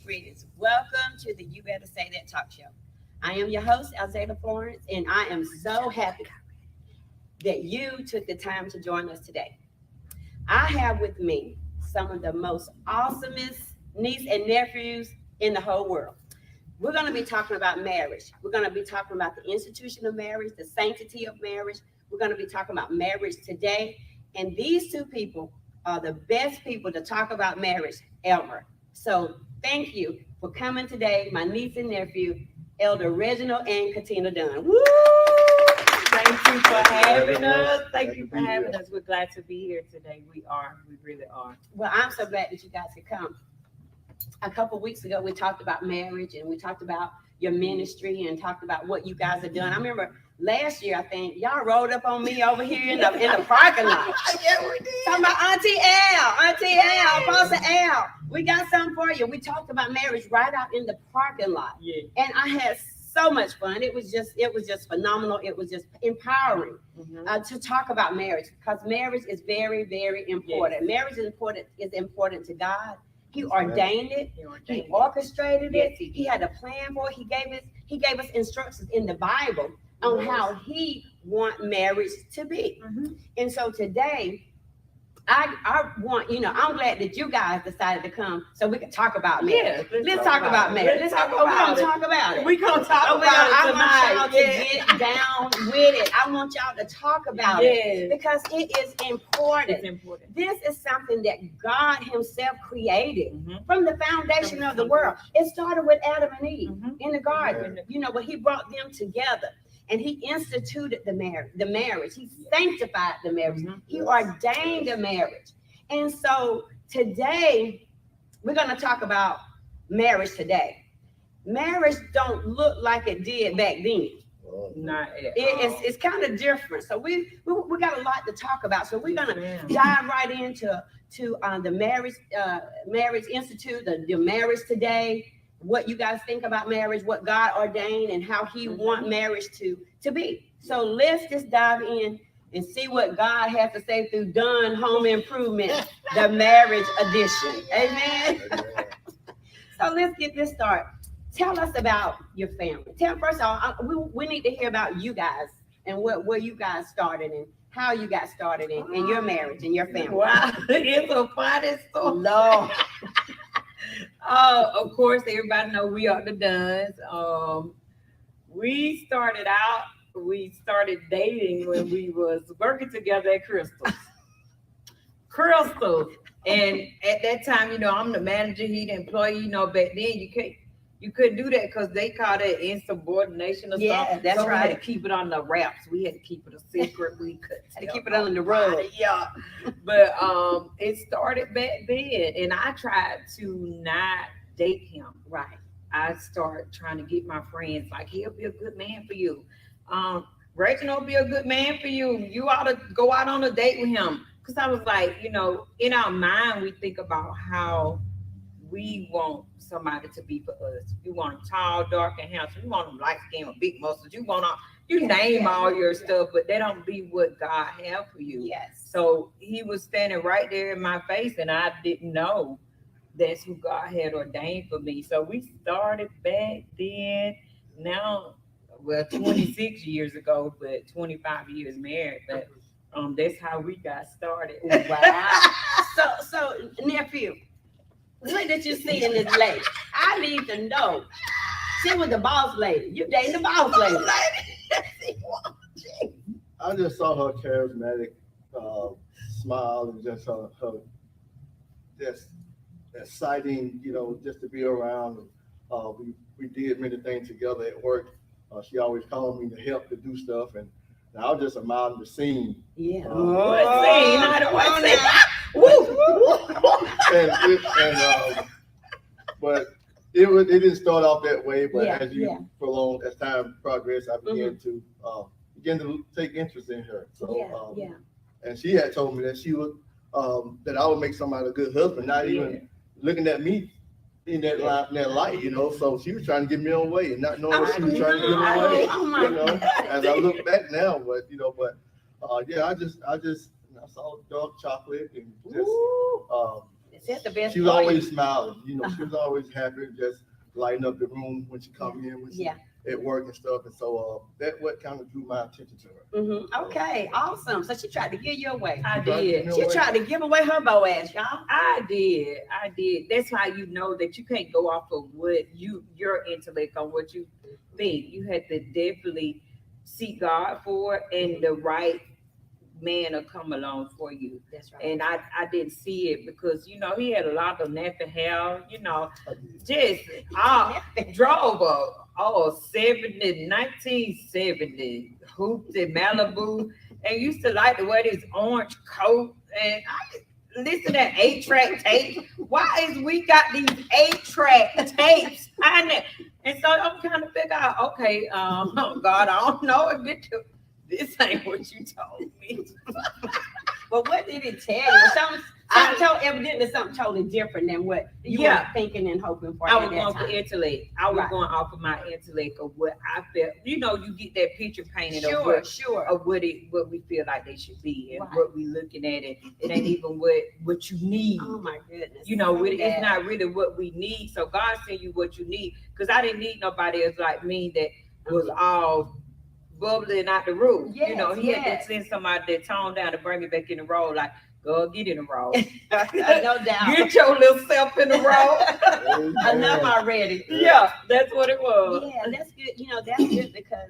Greetings. Welcome to the You Better Say That Talk Show. I am your host, Alzata Florence, and I am so happy that you took the time to join us today. I have with me some of the most awesomest niece and nephews in the whole world. We're going to be talking about marriage. We're going to be talking about the institution of marriage, the sanctity of marriage. We're going to be talking about marriage today. And these two people are the best people to talk about marriage ever. So thank you for coming today, my niece and nephew, Elder Reginald and Katina Dunn. Woo! Thank you for having us. Thank you for having us. We're glad to be here today. We really are. Well, I'm so glad that you guys could come. A couple weeks ago, we talked about marriage and we talked about your ministry and talked about what you guys have done. I remember last year, I think, y'all rolled up on me over here in the parking lot. Yeah, we did. Talking about Auntie Al, Apostle Al. We got something for you. We talked about marriage right out in the parking lot. Yeah. And I had so much fun. It was just phenomenal. It was just empowering to talk about marriage, because marriage is very, very important. Yes. Marriage is important to God. He ordained it. He orchestrated it. He had a plan for it. He gave us instructions in the Bible on how he want marriage to be. And so today, I want, I'm glad that you guys decided to come so we can talk about marriage. Yeah, let's talk about marriage. We're gonna talk about it. We're gonna talk about it tonight. I want y'all to get down with it. I want y'all to talk about it because it is important. It's important. This is something that God himself created from the foundation of the world. It started with Adam and Eve in the garden. When he brought them together. And he instituted the marriage. He sanctified the marriage. He ordained the marriage. And so today, we're going to talk about marriage today. Marriage don't look like it did back then. Not at all. It's kind of different. So we got a lot to talk about. So we're going to dive right into the marriage institute, the marriage today. What you guys think about marriage, what God ordained, and how he want marriage to be. So let's just dive in and see what God has to say through Dunn Home Improvement, the marriage edition. Amen. So let's get this started. Tell us about your family. First of all, we need to hear about you guys and where you guys started and how you got started in your marriage and your family. Wow, it's a funny story. Lord. Of course, everybody know we are the Dunns. We started dating when we was working together at Crystal's. And at that time, I'm the manager, he the employee. Back then you couldn't do that because they called it insubordination or something. Yeah, that's so right. We had to keep it on the wraps. We had to keep it a secret. We couldn't keep it under the rug. Yeah. But it started back then, and I tried to not date him. Right. I started trying to get my friends like, he'll be a good man for you. Reginald will be a good man for you. You ought to go out on a date with him. Because I was like, in our mind, we think about how we want somebody to be for us. You want them tall, dark, and handsome. You want them light skin with big muscles. You name all your stuff, but they don't be what God have for you. Yes. So he was standing right there in my face, and I didn't know that's who God had ordained for me. So we started back then. Now, 26 years ago, but 25 years married. But that's how we got started. Wow. So nephew, what did you see in this lady? I need to know. She was the boss lady. You dating the boss lady. I just saw her charismatic smile and just her just exciting, just to be around. We did many things together at work. She always called me to help to do stuff, and I was just admiring the scene. Yeah. What scene? What But it didn't start off that way. But Yeah, as you yeah. prolong, as time progressed, I began to take interest in her. So Yeah, yeah. and she had told me that she would that I would make somebody a good husband, not even looking at me in that light, So she was trying to get me away, and not knowing what she was trying to get away, Oh my As I look back now, yeah, I saw dark chocolate and just Ooh, um, is that the best she was part? always smiling, She was always happy, just lighting up the room when she come in, when she Yeah. at work and stuff, and so that what kind of drew my attention to her. Okay, awesome. So she tried to give you away. I She tried to get did. me She away. tried to give away her Boaz, y'all. I did. That's how you know that you can't go off of what your intellect on what you think. You had to definitely seek God for it, and the right man will come along for you. That's right. And I didn't see it because he had a lot of nappy hair, I did. just drove a 1970 hooped in Malibu and used to like to wear this orange coat. And I listen to 8-track tapes. Why is we got these 8-track tapes? And so I'm trying to figure out, okay, God, I don't know if this ain't what you told me. Well, what did it tell you? Evidently something totally different than what you were thinking and hoping for. I was at that going time. for intellect. I was Right. going off of my intellect of what I felt. You get that picture painted Sure. of what we feel like they should be and Right. what we looking at it. It ain't even what you need. Oh my goodness. It's not really what we need. So God sent you what you need. Because I didn't need nobody else like me that was all bubbling out the roof. Yes, He had yes. to send somebody that toned down to bring me back in the role. Like, go get in the role. No doubt. Get your little self in the role. Enough already. Yeah, that's what it was. Yeah, that's good. That's good because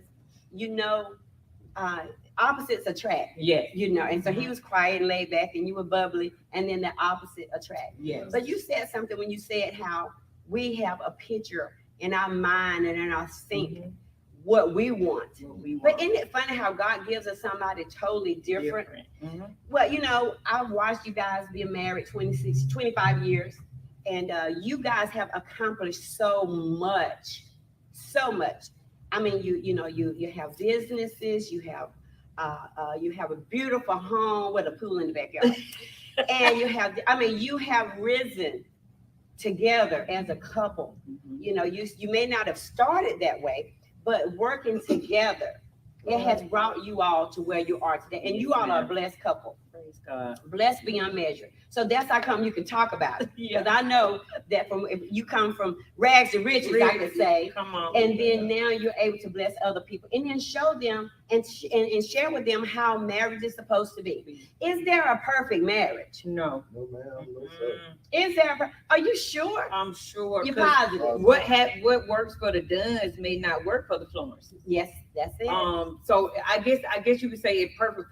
opposites attract. Yes. And so he was quiet and laid back, and you were bubbly, and then the opposite attract. Yes. But you said something when you said how we have a picture in our mind and in our think what we want. But isn't it funny how God gives us somebody totally different? Mhm. Well, I've watched you guys be married 25 years, and you guys have accomplished so much. I mean, you have businesses, you have a beautiful home with a pool in the backyard, and you have risen together as a couple. You may not have started that way, but working together, it has brought you all to where you are today. And you all are a blessed couple. Praise God. Blessed beyond measure. So that's how come you can talk about it. Because I know that if you come from rags to riches, I could say. Come on. And then now you're able to bless other people and then show them and share with them how marriage is supposed to be. Is there a perfect marriage? No. No, ma'am, no, sir. Is there? Are you sure? I'm sure. You're 'Cause positive? what works for the Duns may not work for the Florences. Yes, that's it. So I guess you could say it's perfect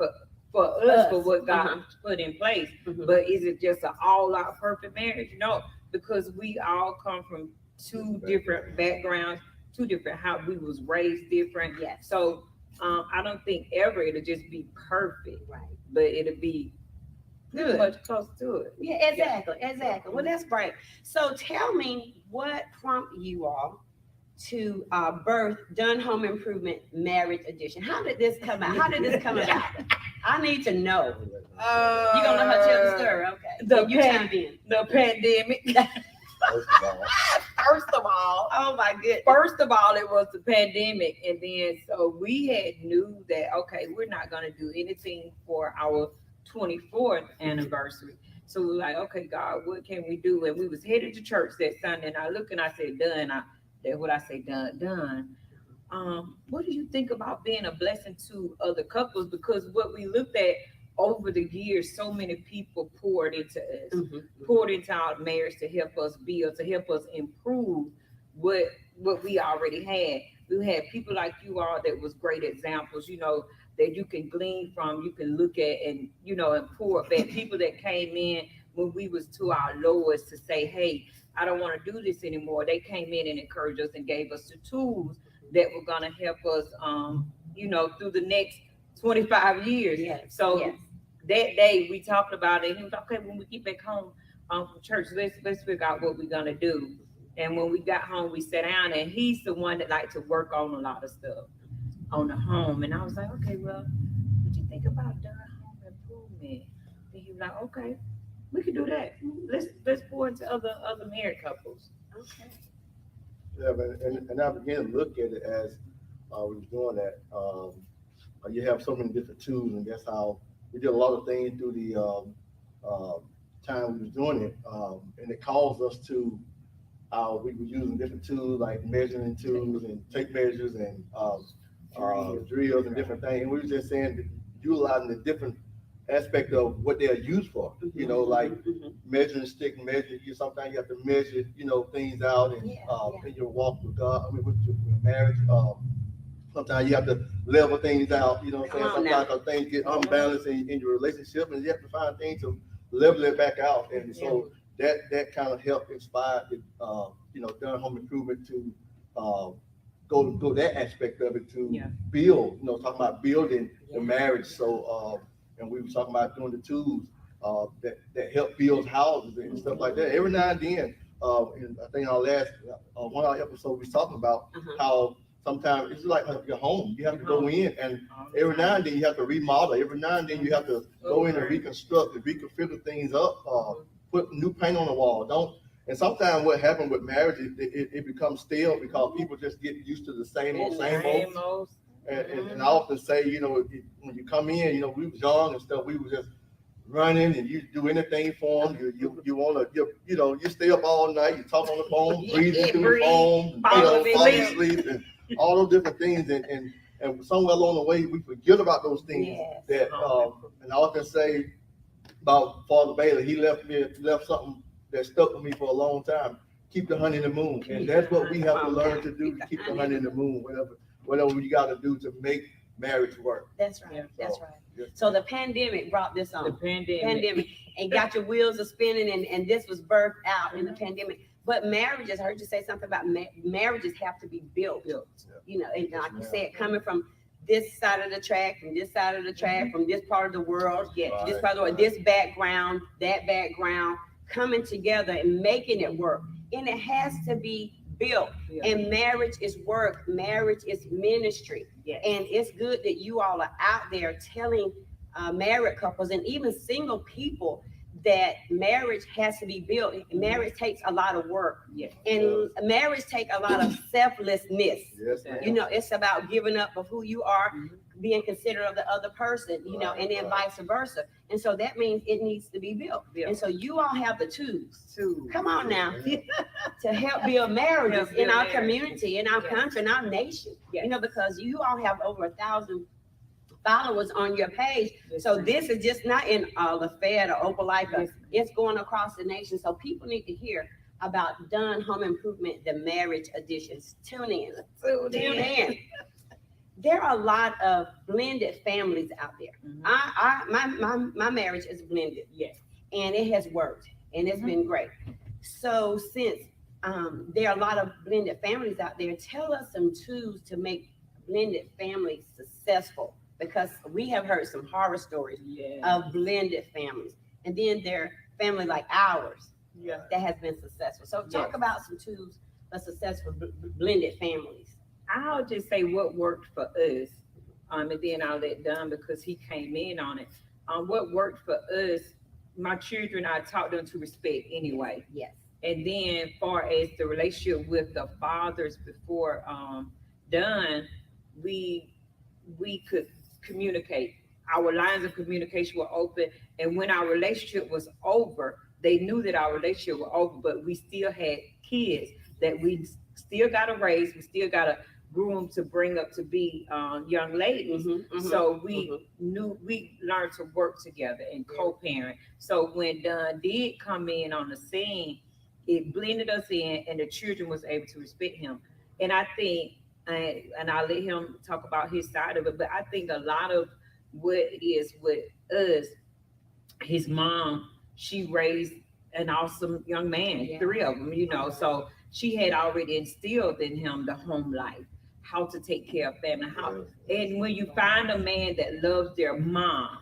for us for what God put in place. Mhm. But is it just an all-out perfect marriage? No, because we all come from two different backgrounds, two different how we was raised different. Yes. So I don't think ever it'll just be perfect, Right. but it'll be Good. much close to it. Yeah, exactly. Well, that's great. So tell me what prompted you all to birth Done Home Improvement Marriage Edition. How did this come out? How did this come about? I need to know. You gonna let her tell the story? Okay. The You chime in. The pandemic. First of all, Oh my goodness. First of all, it was the pandemic, and then so we had knew that okay, we're not gonna do anything for our 24th anniversary. So we were like, okay, God, what can we do? And we was headed to church that Sunday, and I looked and I said, done. That's what I say, done. What do you think about being a blessing to other couples? Because what we looked at over the years, so many people poured into us, poured into our marriage to help us build, to help us improve what we already had. We had people like you all that was great examples, that you can glean from, you can look at and pour back. People that came in when we was to our lowest to say, hey, I don't want to do this anymore. They came in and encouraged us and gave us the tools that were going to help us, through the next 25 years. Yes. So yes. that day we talked about it. He was like, okay, when we get back home, from church. Let's figure out what we're gonna do. And when we got home, we sat down, and he's the one that liked to work on a lot of stuff on the home. And I was like, okay, well, what you think about done home improvement? And he was like, okay, we could do that. Let's pour into other married couples. Okay. Yeah, and I began to look at it as we was doing that. You have so many different tools, and that's how we did a lot of things through the time we was doing it, and it caused us to. We were using different tools like measuring tools and tape measures and drills and different things. And we were just saying that utilizing the different aspect of what they are used for. You know, like measuring stick, measure. Sometimes you have to measure, things out and in your walk with God. I mean, with your marriage. Sometimes you have to level things out. You know what I'm saying? Sometimes things get unbalanced in your relationship, and you have to find things to level it back out. And so that kind of helped inspire done home improvement to go that aspect of it to build. Talking about building the marriage. So and we were talking about doing the tools that help build houses and stuff like that. Every now and then, and I think our last one of our episodes we was talking about how sometimes it's like your home. You have to go in, and every now and then you have to remodel. Every now and then you have to go in and reconstruct and reconfigure things up. Put new paint on the wall. And sometimes what happens with marriage, it becomes stale because people just get used to the same old. And I often say, when you come in, we was young and stuff, we was just running and you do anything for them. You stay up all night, you talk on the phone, breathing through the phone, fall asleep, and all those different things. And somewhere along the way, we forget about those things. And I often say about Father Bailey, he left something that stuck with me for a long time. Keep the honey in the moon. And that's what we have to learn to do, to keep the honey in the moon, whatever you got to do to make marriage work. That's right. That's right. So the pandemic brought this on. The pandemic. And got your wheels are spinning, and this was birthed out in the pandemic. But marriages, I heard you say something about marriages have to be built. And like you said, coming from this side of the track, from this side of the track, from this part of the world, this part of the world, this background, that background, coming together and making it work. And it has to be built. And marriage is work. Marriage is ministry. And it's good that you all are out there telling married couples and even single people that marriage has to be built. Marriage takes a lot of work. And marriage takes a lot of selflessness. It's about giving up of who you are, being considerate of the other person, and then vice versa. And so that means it needs to be built. And so you all have the tools. Come on now, to help build marriages in our community, in our country, in our nation. Because you all have over 1,000 followers on your page. So this is just not in Lafayette or Opelika. It's going across the nation. So people need to hear about Done Home Improvement, the marriage editions. Tune in. There are a lot of blended families out there. My marriage is blended. And it has worked, and it's been great. So since there are a lot of blended families out there, tell us some tools to make blended families successful. Because we have heard some horror stories of blended families. And then their family like ours that has been successful. So talk about some tools for successful blended families. I'll just say what worked for us. And then I'll let Don, because he came in on it. What worked for us, my children, I taught them to respect anyway. And then far as the relationship with the fathers before Don, we could communicate. Our lines of communication were open, and when our relationship was over, they knew that our relationship was over, but we still had kids that we still got to raise, we still got to groom to bring up to be young ladies. So we knew, we learned to work together and co-parent. So when Don did come in on the scene, it blended us in, and the children was able to respect him. And I think, and I'll let him talk about his side of it, but I think a lot of what it is with us, his mom, she raised an awesome young man, 3 of them, so she had already instilled in him the home life, how to take care of family, and when you find a man that loves their mom,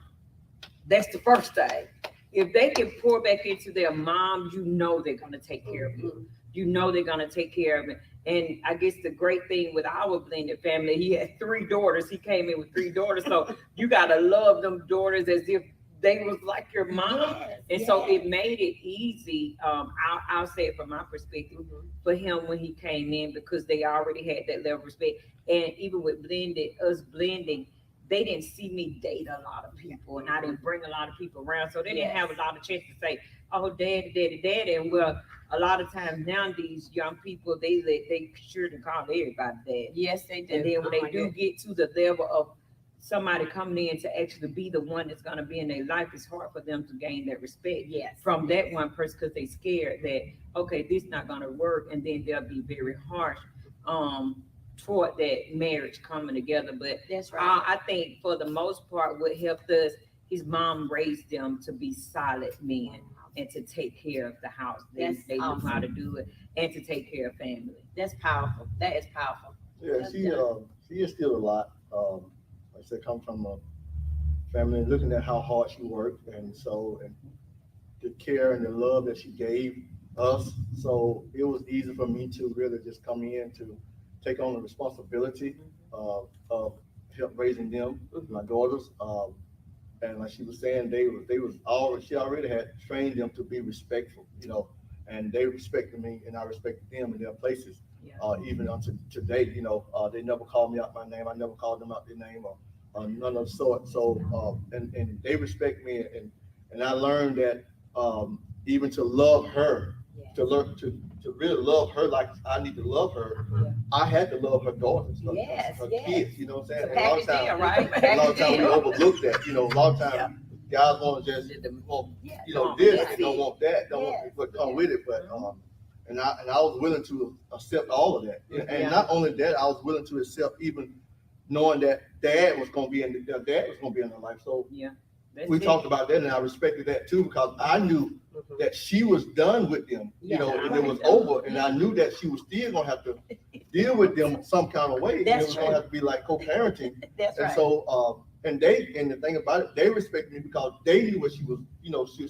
that's the first thing. if they can pour back into their mom, you know they're gonna take care of you. You know they're gonna take care of it. And I guess the great thing with our blended family, he had 3 daughters. He came in with 3 daughters, so you gotta love them daughters as if they was like your mom. Yes, And so yes. it made it easy. I'll say it from my perspective for him when he came in because they already had that level of respect. And even with us blending, they didn't see me date a lot of people, and I didn't bring a lot of people around, so they didn't have a lot of chance to say, "Oh, daddy, daddy, daddy." And well, a lot of times now these young people they sure to call everybody dad. Yes, they do. And then when Oh they my do goodness. get to the level of somebody coming in to actually be the one that's going to be in their life, it's hard for them to gain that respect Yes. from that one person because they scared that, okay, this not going to work. And then they'll be very harsh toward that marriage coming together. But That's right. I think for the most part, what helped us, his mom raised them to be solid men and to take care of the house. That's They knew how awesome. to do it and to take care of family. That's powerful. That is powerful. Yeah, she is still a lot. Like I said, come from a family looking at how hard she worked, and the care and the love that she gave us. So it was easy for me to really just come in to take on the responsibility of help raising them, my daughters. And like she was saying, she already had trained them to be respectful, and they respected me and I respected them in their places. Yeah. Even unto today, they never called me out my name. I never called them out their name or none of the sort. So, and they respect me, and I learned that even to love her, to learn to really love her like I need to love her, I had to love her daughters, her kids. You know what I'm saying? It's a And a lot package of times, deal, right? a lot of Package times we deal. overlook that. A lot of times guys want to just want this and don't want that, don't want what come with it. But and I was willing to accept all of that, and not only that, I was willing to accept even knowing that dad was going to be in their life. So we talked about that, and I respected that too because I knew that she was done with them, and it was over, and I knew that she was still going to have to deal with them some kind of way. And it was going to have to be like co-parenting. That's And right. so, and the thing about it, they respected me because they knew what she was,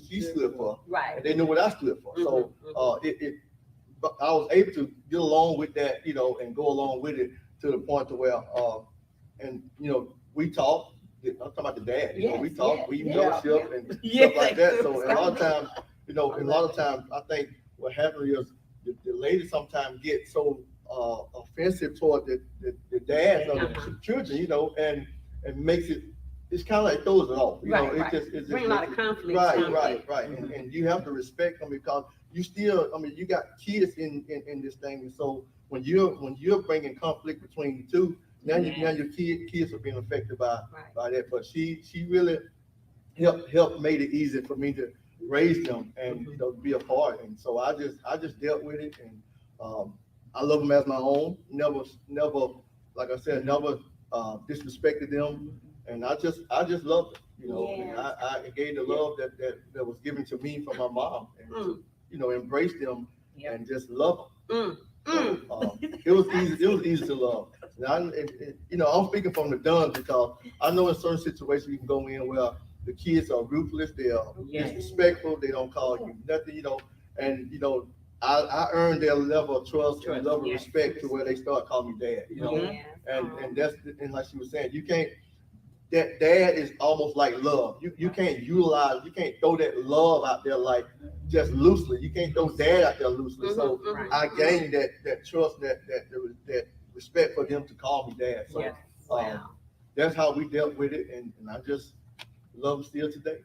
she stood for, Right. and they knew what I stood for. So, but I was able to get along with that, and go along with it to the point to where, and we talked. I'm talking about the dad. We talked, we fellowship and stuff like that. So a lot of times, I think what happens is the ladies sometimes get so offensive toward the dads of the children, and makes it. It's kind of like throws it off. It's bring a lot of conflict. Right. And you have to respect them because you still. You got kids in this thing, and so when you're bringing conflict between the two. Now your kids are being affected by that, but she really helped made it easy for me to raise them and be a part. And so I just dealt with it, and I love them as my own. Never, like I said, never disrespected them, and I just loved them. And I gave the love that was given to me from my mom, and to embrace them and just love them. It was easy. It was easy to love. And I'm speaking from the done because I know in certain situations you can go in where the kids are ruthless, they are disrespectful, they don't call you nothing, and I earned their level of trust and level of respect to where they start calling me dad, and that's and like she was saying, you can't. That dad is almost like love. You can't throw that love out there like just loosely. You can't throw dad out there loosely. So I gained that trust, that respect for them to call me dad. So that's how we dealt with it, and I just love them still today.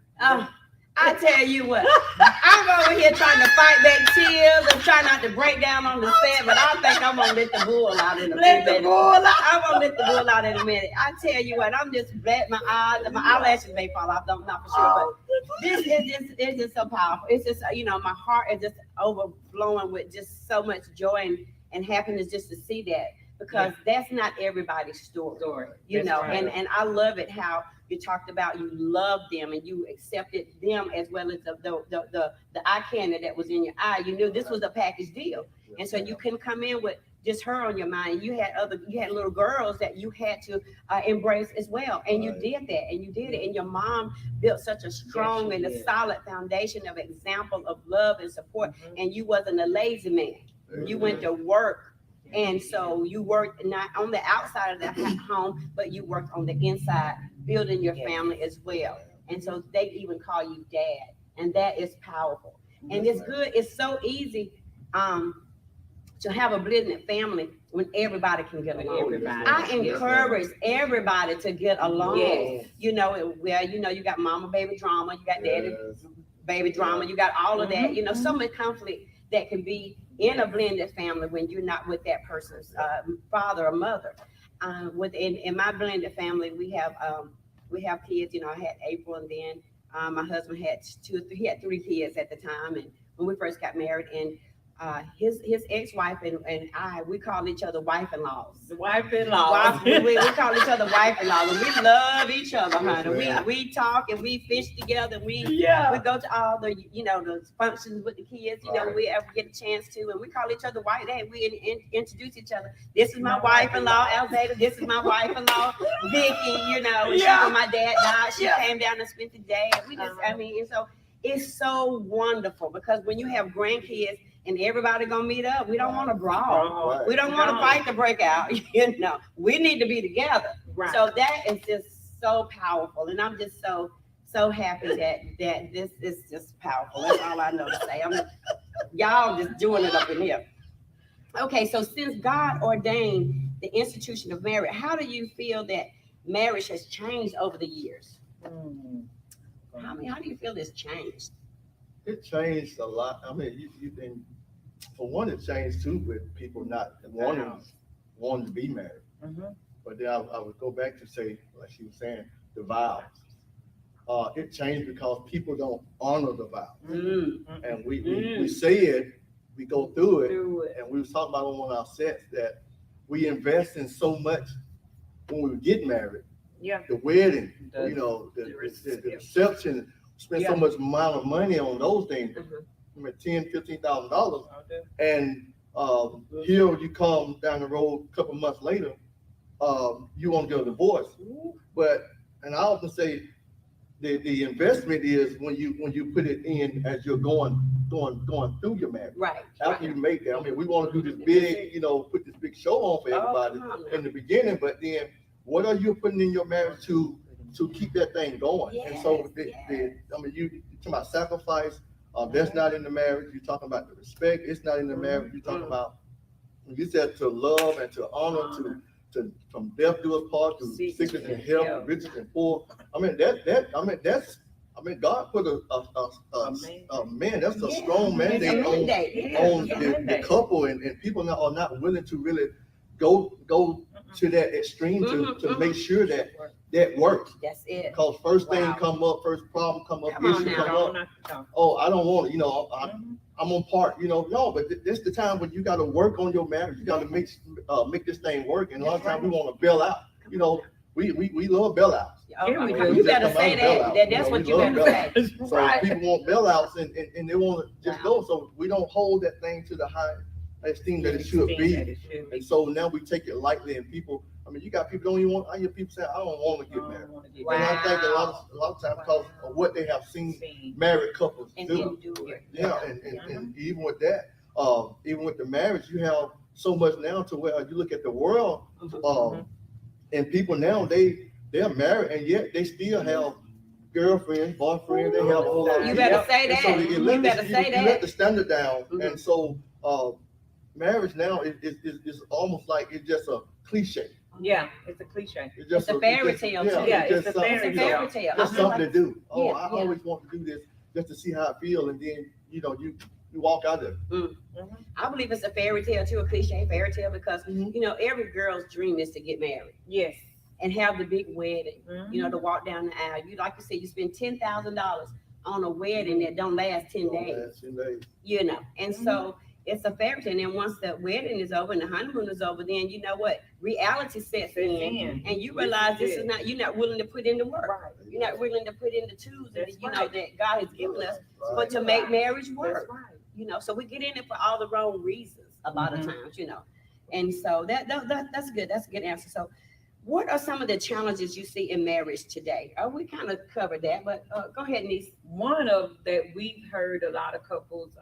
I tell you what, I'm over here trying to fight back tears and try not to break down on the set, but I think I'm gonna let the bull out in a minute. I'm gonna let the bull out in a minute. I tell you what, I'm just glad my eyelashes may fall off, not for sure, but this is it's just so powerful. It's just my heart is just overflowing with just so much joy and happiness just to see that. Because that's not everybody's story, and I love it how you talked about you loved them and you accepted them as well as the eye candy that was in your eye. You knew this was a package deal, and so you couldn't come in with just her on your mind. You had little girls that you had to embrace as well, and you Right. did that, and you did it. And your mom built such a strong Yes, she and a did. solid foundation of example of love and support. Mhm. And you wasn't a lazy man. You went to work. And so you worked not on the outside of the home, but you worked on the inside, building your Yes. family as well. And so they even call you dad, and that is powerful. And Yes, it's ma'am. good. It's so easy to have a blended family when everybody can get along. Everybody. I Yes. encourage everybody to get along. Yes. You know, well, you know, you got mama, baby drama, you got daddy, Yes. baby drama, you got all of that. Mhm. You know, so much conflict that can be in a blended family when you're not with that person's father or mother. In my blended family, we have kids. You know, I had April, and then my husband had he had 3 kids at the time, and when we first got married, and his ex-wife and we call each other wife-in-laws. The wife-in-law. We call each other wife-in-laws, and we love each other, Yes, honey. ma'am. We talk and we fish together. We Yeah. go to all the the functions with the kids. Right. We ever get a chance to, and we call each other wife. Hey, we introduce each other. This is my wife-in-law, Alzata. This is my wife-in-law, Vicky. When she Yeah. when my dad died, she Yeah. came down and spent the day. And we just, I mean, and so it's so wonderful because when you have grandkids and everybody gonna meet up, we don't want to brawl. Right. We don't want to fight to break out. We need to be together. Right. So that is just so powerful, and I'm just so happy that this is just powerful. That's all I know to say. Y'all just doing it up in here. Okay, so since God ordained the institution of marriage, how do you feel that marriage has changed over the years? Mm. How do you feel this changed? It changed a lot. I mean, you been, for one, it changed too with people not wanting to be married. Mhm. But then I would go back to say, like she was saying, the vows. It changed because people don't honor the vows. Mm. And we say it, we go through it, Do it. and we was talking about on one of our sets that we invest in so much when we get married. Yeah. The wedding, The- the the reception, spend so much amount of money on those things. Mhm. I mean, $10,000-$15,000, Okay. and here you come down the road a couple months later, you want to get a divorce. And I often say the investment is when you put it in as you're going through your marriage. Right. After you make that, I mean, we want to do this big, put this big show on for everybody come on now. in the beginning, but then what are you putting in your marriage to keep that thing going? And so, I mean, you talking about sacrifice, that's not in the marriage. You're talking about the respect, it's not in the marriage. You're talking about, you said to love and to honor, to from death do us part, to sickness and health, riches and poor. I mean, God put a man, that's a strong mandate on the couple, and people are not willing to really go to that extreme to make sure that works. That's it. Because first thing Wow. come up, first problem come up, Come on issue now. come up. Oh, I don't want it. I'm on part. No, but this the time when you got to work on your marriage. You got to make this thing work. And a lot of times we want to bail out. We love bailouts. Here we Okay, go. you just better come out say of that. bailout. That's what We you love better say. So people want bailouts and they want to just go. So we don't hold that thing to the high esteem that it should be. And so now we take it lightly, and people. I mean, you got people don't even want. I hear people say, "I don't want to get married." Wow. And I think a lot of times because of what they have seen married couples And do. do it. Yeah, and even with that, even with the marriage, you have so much now to where you look at the world, and people now they're married and yet they still have girlfriends, boyfriends. They have a whole lot. You better say And that. so You better say you that. let the standard down, Mhm. and so marriage now is almost like it's just a cliche. Yeah, it's a cliche. It's a fairy tale, too. Yeah, it's it's a just fairy something, Fairy tale. just something to do. Oh, Yeah, I yeah. always want to do this just to see how I feel, and then you walk out there. I believe it's a fairy tale too, a cliche fairy tale, because Mhm. every girl's dream is to get married Yes. and have the big wedding. Mhm. To walk down the aisle. You like you said, you spend $10,000 on a wedding that don't last 10 days. Last 10 days. And so it's a fairy tale. And then once the wedding is over and the honeymoon is over, then you know what? Reality sets in, and you realize this is not. You're not willing to put in the work. Right. You're not willing to put in the tools that That's that God has given us, Right. but to make marriage work. That's right. So we get in it for all the wrong reasons a lot of Mhm. times, And so that's good. That's a good answer. So what are some of the challenges you see in marriage today? We kind of covered that, but go ahead, niece. One of that we've heard a lot of couples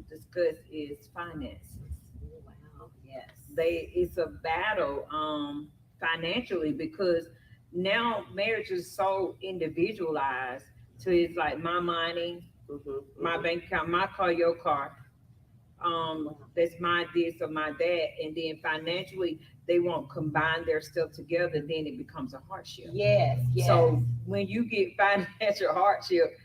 discuss is finances. Wow. Yes. It's a battle financially because now marriage is so individualized. So it's like my money, my bank account, my car, your car. That's my this or my that, and then financially they won't combine their stuff together. Then it becomes a hardship. Yes. Yes. So when you get financial hardship,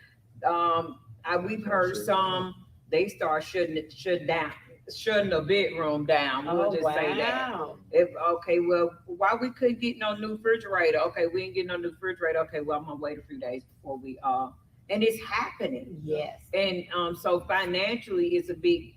we've heard some they start shutting the bedroom down. We'll just say that. If okay, well, why we couldn't get no new refrigerator? Okay, we didn't get no new refrigerator. Okay, well, I'm gonna wait a few days before we and it's happening. Yes. And so financially, it's a big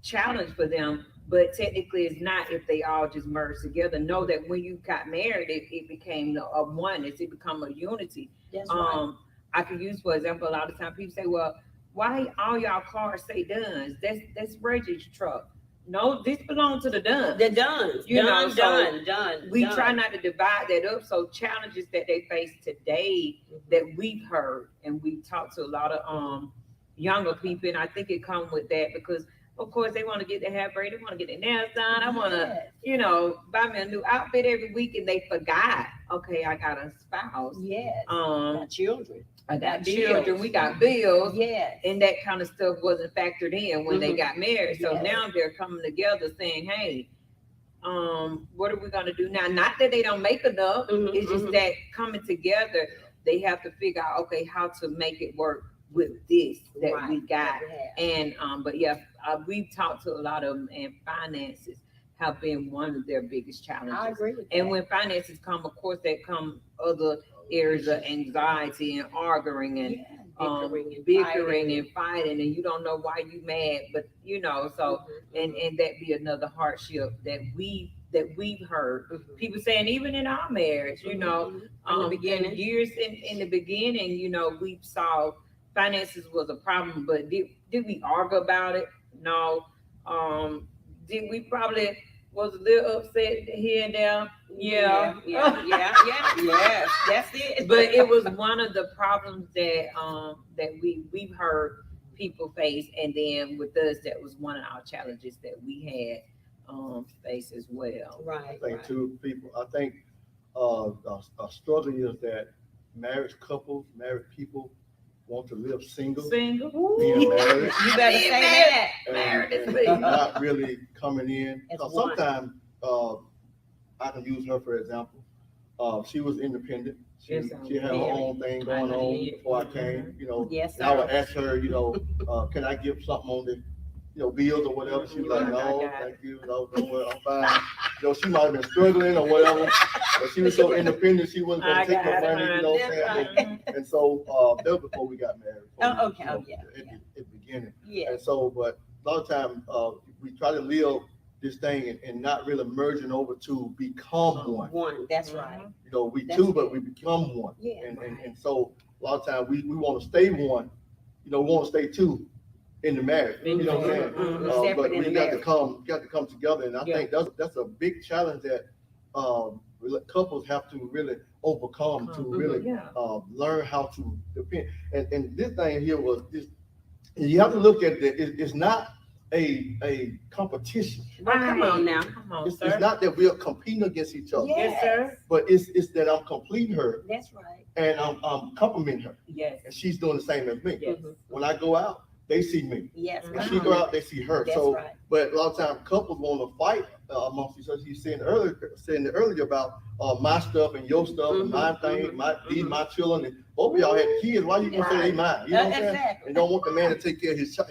challenge for them. But technically, it's not if they all just merge together. Know that when you got married, it became a oneness. It become a unity. That's right. I could use, for example, a lot of time people say, well, why all y'all cars say Duns? That's Reggie's truck. No, this belongs to the Duns. The Duns. You know, done. We try not to divide that up. So challenges that they face today that we've heard, and we talked to a lot of younger people, and I think it comes with that because of course they want to get their hair braided, they want to get their nails done. I want to, buy me a new outfit every week, and they forgot. Okay, I got a spouse. Yes. Got children. I got children. We got bills. Yes. And that kind of stuff wasn't factored in when they got married. So Yes. now they're coming together saying, hey, what are we going to do now? Not that they don't make enough. It's just that coming together, they have to figure out, okay, how to make it work with this that we got. And, but yeah, we've talked to a lot of them, and finances have been one of their biggest challenges. I agree with that. And when finances come, of course, that come other areas of anxiety and arguing and bickering and fighting, and you don't know why you mad, but so and that be another hardship that we've heard people saying, even in our marriage, in the beginning, years in the beginning, we saw finances was a problem, but did we argue about it? No. Did we probably was a little upset here and there? Yeah. Yes, that's it. But it was one of the problems that we've heard people face, and then with us, that was one of our challenges that we had faced as well. Right. I think too, I think a struggle is that married people want to live single. Being married. You better say that. And not really coming in. Because sometimes I can use her for example. She was independent. She had her own thing going on before I came. Yes, and I would ask her, can I give something on the bills or whatever? She was like, no, thank you. No, don't worry, I'm fine. She might have been struggling or whatever, but she was so independent, she wasn't going to take her money, what I'm saying? And so that was before we got married. At the beginning. Yeah. And so, but a lot of times we try to live this thing and not really merging over to become one. One, that's right. We two, but we become one. Yeah. And so a lot of times we want to stay one, we want to stay two in the marriage. You know what I'm saying? But we got to come together, and I think that's a big challenge that couples have to really overcome to really learn how to depend. And this thing here was this. You have to look at it. It's not a competition. Right. Come on now. It's not that we're competing against each other. Yes, sir. But it's that I'm completing her. That's right. And I'm complimenting her. Yes. And she's doing the same as me. Yes. When I go out, they see me. Yes. When she go out, they see her. That's so, right. but a lot of times couples want to fight amongst each other. She's saying earlier about my stuff and your stuff and my thing, my children. And both of y'all had kids. Why you gonna say they mine? You know what I'm saying? Exactly. And don't want the man to take care of his child.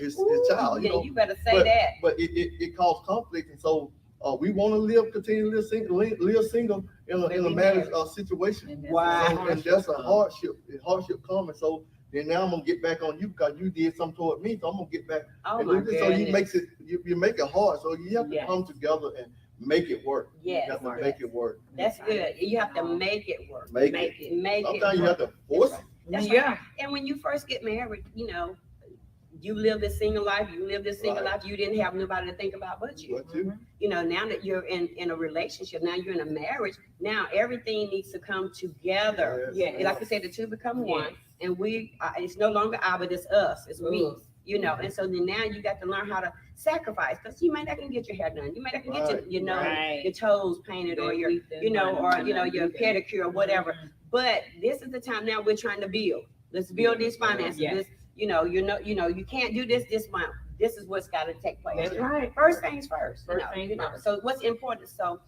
You better say that. But it caused conflict, and so we want to continue to live single in a marriage situation. Wow. And that's a hardship. Hardship coming. So then now I'm gonna get back on you because you did something toward me, so I'm gonna get back. Oh and my do this. So you make it hard. So you have to come together and make it work. Yes. You have to make it work. That's good. You have to make it work. Make it. Make Sometimes it you have to force it. That's right. And when you first get married, you live this single life, you live this single Right. life, you didn't have nobody to think about but you. What you? You know, now that you're in a relationship, now you're in a marriage, now everything needs to come together. Yes. Like I said, the two become Yes. one, and it's no longer I, but it's us, it's we. Us. You know, and so then now you got to learn how to sacrifice, because you might not can get your hair done, you might not can get Right. your toes painted, or your your pedicure or whatever. But this is the time now we're trying to build. Let's build these finances. Yes. This, you can't do this month. This is what's got to take place. That's right. First things first. First things first. So what's important? So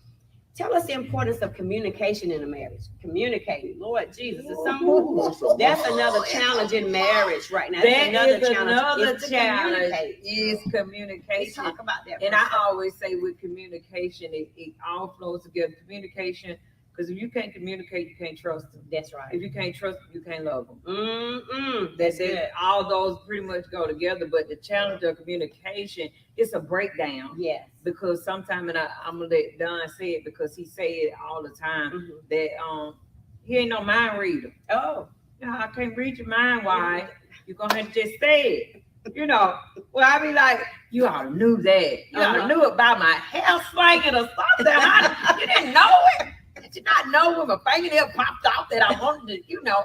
tell us the importance of communication in a marriage. Communicating, Lord Jesus, is something. Ooh, That's another challenge in marriage right now. That That's is another is to challenge communicate. is Let's communication. talk about that. And for a I second. always say with communication, it all flows together. Communication, because if you can't communicate, you can't trust them. That's right. If you can't trust them, you can't love them. That's That good. all those pretty much go together. But the challenge of communication is a breakdown, Yes. because sometimes, and I'm gonna let Don say it because he say it all the time, Mhm. that he ain't no mind reader. Oh. I can't read your mind. Why? You're gonna have to just say it. Well, I be like, you all knew that. You all knew about my hair slinging or something. You didn't know it. Did you not know when my fingernail popped off that I wanted to,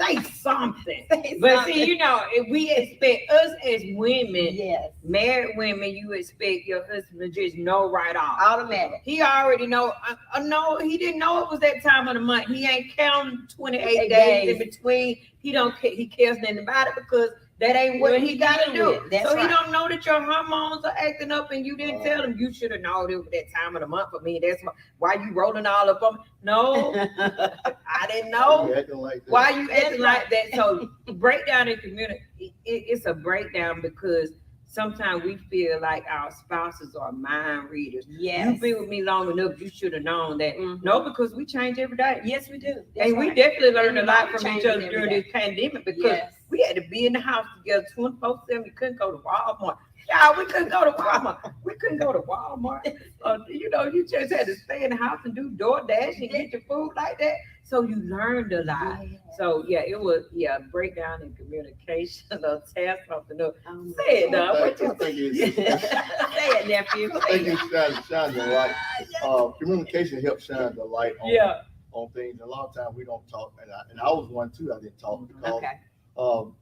say something? But see, if we expect us as women, Yes. married women, you expect your husband to just know right off. Automatic. He already know. No, he didn't know it was that time of the month. He ain't counting 28 8 days in days. between. He don't care. He cares nothing about it because that ain't what he got to do. That's So right. he don't know that your hormones are acting up, and you didn't tell him. You should have known it was that time of the month for me. That's why you rolling all up on me. No, I didn't know. You acting like that. Why you acting like that? So breakdown in community, it's a breakdown because sometimes we feel like our spouses are mind readers. Yes. You've been with me long enough, you should have known that. Mhm. No, because we change every day. Yes, we do. That's And we right. definitely learned a And lot we from each change other every during day. this pandemic because Yes. we had to be in the house together 24/7. We couldn't go to Walmart. Y'all, we couldn't go to Walmart. We couldn't go to Walmart. You just had to stay in the house and do DoorDash and get your food like that. So you learned a lot. Yeah. So it was breakdown in communication or test something up. Oh, Say it, Doug. I What you think it's, Say it, nephew. I Say think it. it's shine the light. Communication helps shine the light on things. A lot of times we don't talk, and I was one too. I didn't talk because Okay.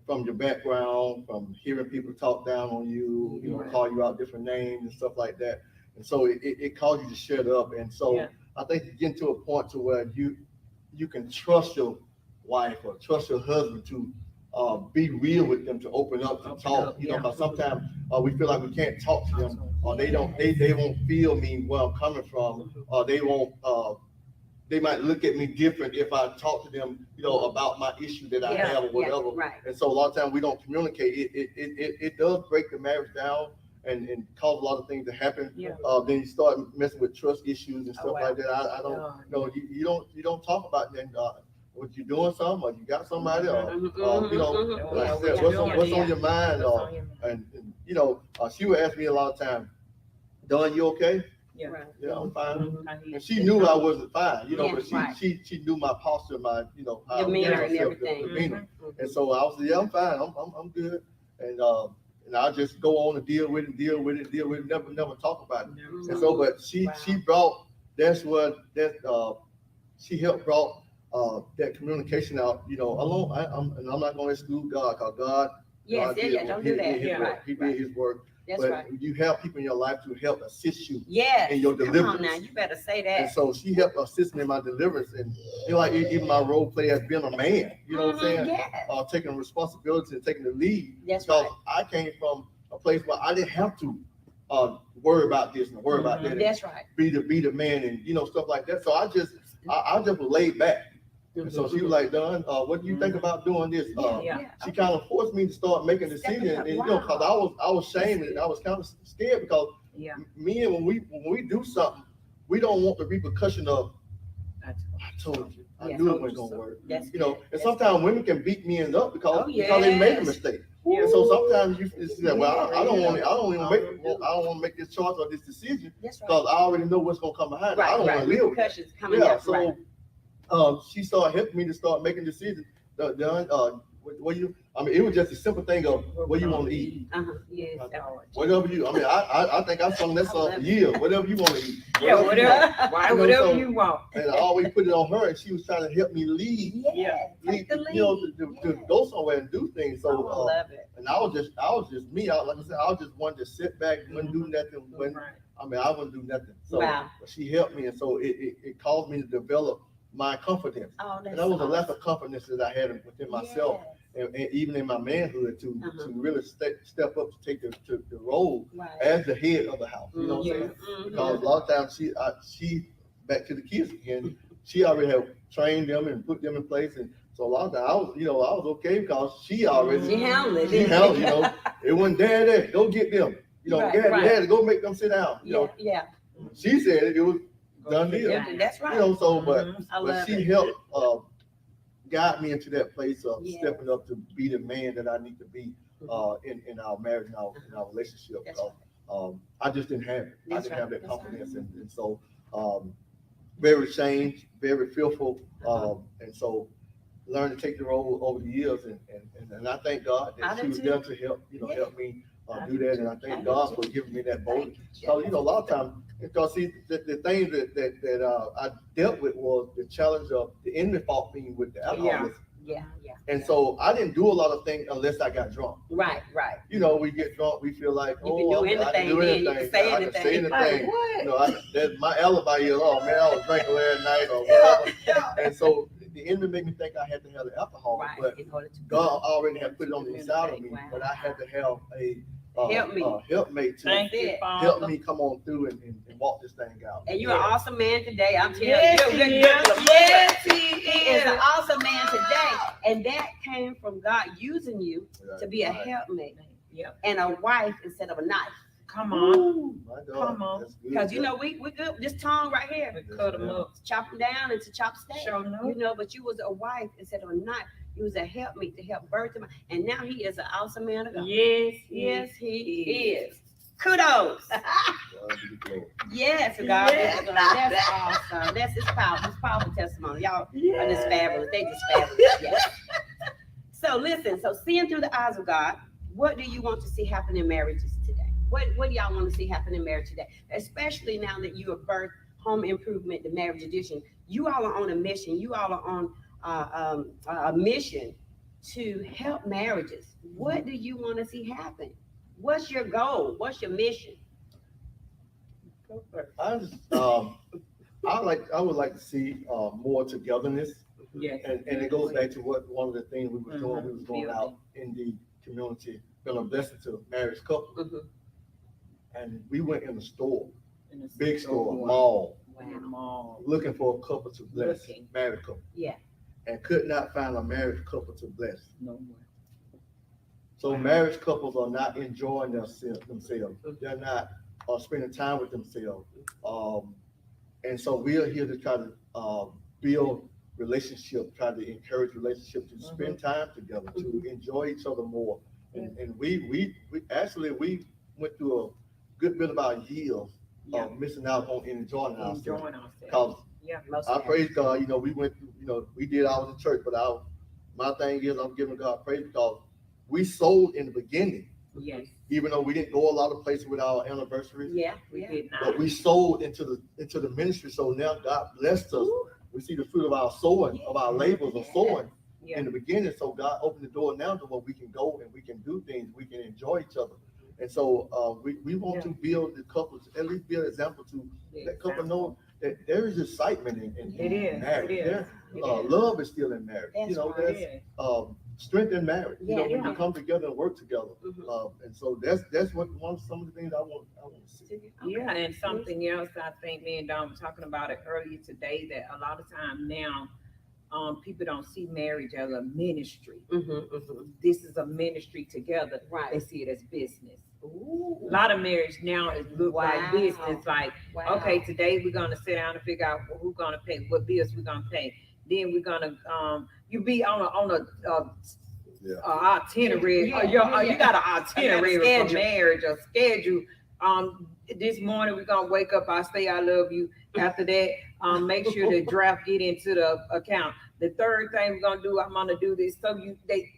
from your background, from hearing people talk down on you, Right. call you out different names and stuff like that, and so it caused you to shut up. And so Yeah. I think you get to a point to where you can trust your wife or trust your husband to be real with them, to open up, to talk. Because sometimes we feel like we can't talk to them, or they won't feel me where I'm coming from, or they won't. They might look at me different if I talk to them, about my issue that I have or whatever. Right. And so a lot of times we don't communicate. It does break the marriage down and cause a lot of things to happen. Yeah. Then you start messing with trust issues and stuff wow. like that. I don't. You don't talk about that. What you doing something, or you got somebody, or like I said, what's on your mind, and she would ask me a lot of times, Don, you okay? Yeah. Right. Yeah, I'm fine. Mhm. And she knew I wasn't fine, Yeah, but right. she knew my posture, my, how I Demeanor carry and myself, everything. demeanor. Mhm. And so I was like, yeah, I'm fine. I'm good. And I just go on and deal with it, never talk about it. And so, but she brought, she helped brought that communication out, alone. I'm not going to exclude God, because God, Yes, don't do that. He Right. did his work. That's But right. you have people in your life to help assist you Yes. in your Come on deliverance. now, you better say And that. so she helped assist me in my deliverance, and like even my role play as being a man, what I'm saying? Yes. Taking responsibility and taking the lead. That's Because right. I came from a place where I didn't have to worry about this and worry about that, and That's right. be the man, and stuff like that. So I just was laid back. And so she was like, Don, what do you think about doing this? She kind of forced me to start making decisions, and because I was ashamed and I was kind of scared, because men, when we do something, we don't want the repercussion of, I told you, I knew it wasn't gonna work. That's And sometimes women can beat men up because Oh, they made a yes. mistake. And so sometimes you say, well, I don't want to make this choice or this decision, That's right. because I already know what's gonna come behind it. I Right. don't want Right. to live with it. Repercussions coming Yeah, up. Right. so she started helping me to start making decisions. I mean, it was just a simple thing of what you want to eat. Yes, Whatever you, I mean, I think I sung that song for years. Whatever you want to eat. Yeah, you want. Why, You know, whatever so- you want. And I always put it on her, and she was trying to help me lead, Take the lead. you know, to go somewhere and do things. Oh, So, I love it. and I was just me. Like I said, I was just wanted to sit back, wouldn't do nothing. When Right. I mean, I wouldn't do nothing. So Wow. she helped me, and so it caused me to develop my confidence. Oh, that's And that was a lack awesome. of confidence that I had within myself, and even in my manhood, to really step up to take the role Right. as the head of the house. You know what I'm saying? Mhm. Because a lot of times she back to the kids again. She already have trained them and put them in place, and so a lot of times I was okay because she already She handled it. she held, you know, it wasn't dad, go get them. You know, Right, dad, right. dad, go make them sit down. You Yeah, know, yeah. she said it was done deal. Yeah, that's right. You know, so but I but love she it. helped guide me into that place of Yeah. stepping up to be the man that I need to be in our marriage, in our relationship. That's Because I just didn't have it. That's I didn't right. have that That's confidence, and so very ashamed, very fearful, and so learned to take the role over the years, and I thank God I that do she was too. there to help Yeah. help me I do do that, too. and I I thank do God too. for giving me that Thank boldness. you. Because a lot of times, because see, the thing that I dealt with was the challenge of the enemy fought me with the alcoholism, Yeah, yeah. and so I didn't do a lot of things unless I got drunk. Right, right. You know, we get drunk, we feel like, You can do I can do anything then, you can say I can say anything. anything. What? You know, that's my alibi is, oh man, I was drinking last night or whatever. And so the enemy made me think I had to have the alcohol, Right. but In order to God already had put it on the inside of me, Wow. but I had to have a helpmate to Thank you, it. help Father. me come on through and walk this thing out. And you're an awesome man today. I'm telling Yes, you. he You're is. good. Yes, he He is an is. awesome man today. And that came from God using you to be a Right. helpmate Yep. and a wife instead of a knife. Come on. Ooh, my God, Come on. that's good. Because you know, we're good. This tongue right here. We cut him up. Chop them down into chop steak. Sure enough. You know, but you was a wife instead of a knife. You was a helpmate to help birth him. And now he is an awesome man of God. Yes, Yes, he is. is. Kudos. God be the glory. Yes, to God. be the Yes. glory. That's awesome. That's his powerful. It's powerful testimony. Y'all are just fabulous. They just fabulous. Yes. So listen, so seeing through the eyes of God, what do you want to see happen in marriages today? What do y'all want to see happen in marriage today? Especially now that you have birthed Home Improvement, the Marriage Edition. You all are on a mission. You all are on a mission to help marriages. What do you want to see happen? What's your goal? What's your mission? Go first. I just, I would like to see more togetherness, Yes. and it goes back to what one of the things we were doing. We was going Building. out in the community, been a blessing to married couple, Mhm. and we went in the store, In the big store, mall, In the mall. looking for a couple to bless, Looking. married couple, Yeah. and could not find a married couple to bless. No more. So marriage couples are not enjoying themselves. They're not spending time with themselves. And so we are here to try to build relationship, try to encourage relationship to spend time together, to enjoy each other more. And we actually went through a good bit of our years Yeah. of missing out on enjoying ourselves. Enjoying ourselves. Because Yeah. Most I marriages. praise God, you know, we went through, you know, we did ours in church, but my thing is I'm giving God praise because we sold in the beginning, Yes. even though we didn't go a lot of places with our anniversaries, Yeah. We Yeah. did not. but we sold into the ministry. So now God blessed us. Ooh. We see the fruit of our sowing, of our labors of sowing Yeah. in the beginning. So God opened the door now to where we can go and we can do things, we can enjoy each other. And so we want to build the couples, at least be an example to let couple know that there is excitement in It is. marriage. It is. There, It is. love is still in marriage. That's You know, right. there's strength in marriage. You know, when Yeah. you come together and work together. Mhm. And so that's what some of the things I want to see. Yeah, and something else I think me and Don were talking about it earlier today, that a lot of time now, people don't see marriage as a ministry. This is a ministry together. They Right. see it as business. Ooh. A lot of marriage now is look Wow. like business. Like, Wow. okay, today we're gonna sit down and figure out who's gonna pay, what bills we're gonna pay. Then we're gonna you be on a Yeah. itinerary. Yeah, You got an itinerary for schedule. marriage, a schedule. This morning we're gonna wake up. I say I love you. After that, make sure the draft get into the account. The third thing we're gonna do, I'm gonna do this. So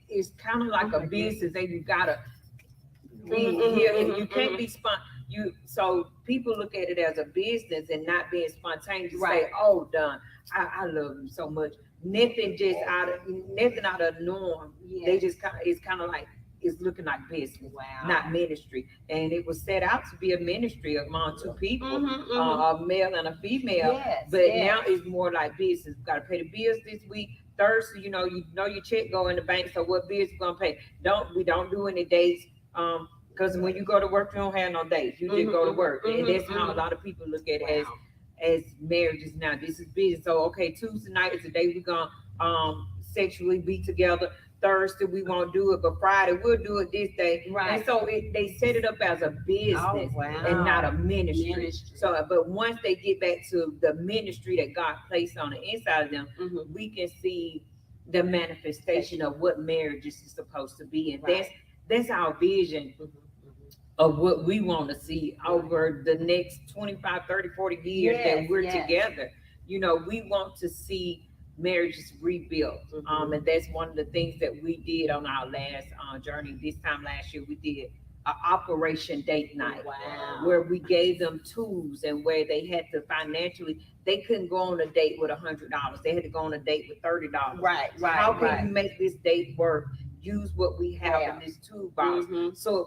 it's kind of like a business, and you gotta you can't be so people look at it as a business and not being spontaneous. Right. Say, oh, done. I love you so much. Nothing out of the norm. Yes. They just it's kind of like it's looking like business, Wow. not ministry. And it was set out to be a ministry among two people, a male and a female. Yes, but yes. now it's more like business. Got to pay the bills this week. Thursday, you know your check go in the bank. So what bills you gonna pay? We don't do any dates. Because when you go to work, you don't have no dates. You just go to work, and that's how a lot of people look at it as marriages now. This is business. So okay, Tuesday night is the day we're gonna sexually be together. Thursday we won't do it, but Friday we'll do it this day. Right. And so they set it up as a business and not a ministry. So, but once they get back to the ministry that God placed on the inside of them, we can see the manifestation of what marriage is supposed to be, and that's our vision of what we want to see over the next 25, 30, 40 years that we're together. You know, we want to see marriages rebuilt. And that's one of the things that we did on our last journey. This time last year, we did an Operation Date Night, where we gave them tools and where they had to financially, they couldn't go on a date with $100. They had to go on a date with $30. Right. How can you make this date work? Use what we have in this toolbox. So